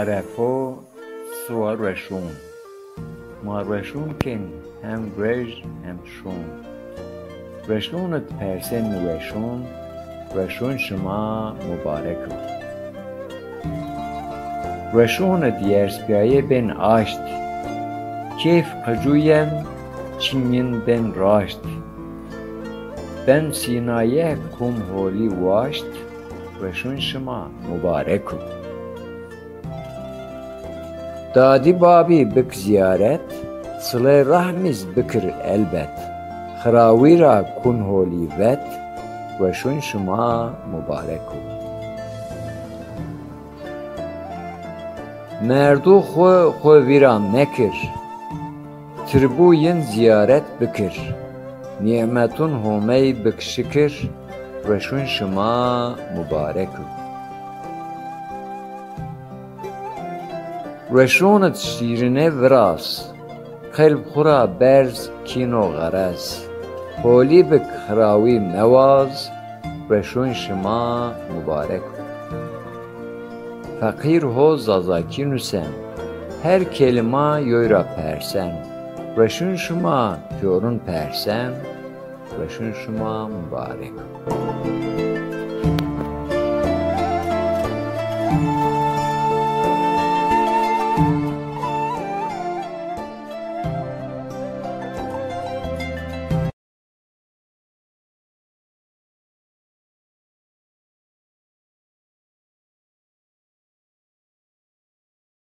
عرفو سوار رشون ما رشون کن هم رج هم شون رشونت پرسن رشون شما مبارک رشونت یرس بیایه بن آشت کیف قجویم چینین بن راشت ben Sina'ya kum holi vaşt reşun şıma mübareku. Dadi babi bik ziyaret, sıle rahmiz bikir elbet. Hıravira kun holi vet, reşun şıma mübareku. Merdu xo viram nekir, tribuyin ziyaret bikir. Nimetun homey bikşikir, reşun şıma mübareku. Reşunet şirine viras, kalb xura berz kino garaz. Holi bik hrawi mevaz, reşun şıma mübareku. Fakir ho zazaki nüsen, her kelima yoyra persen. Reşun şuma körün persen, reşun şuma mübarek.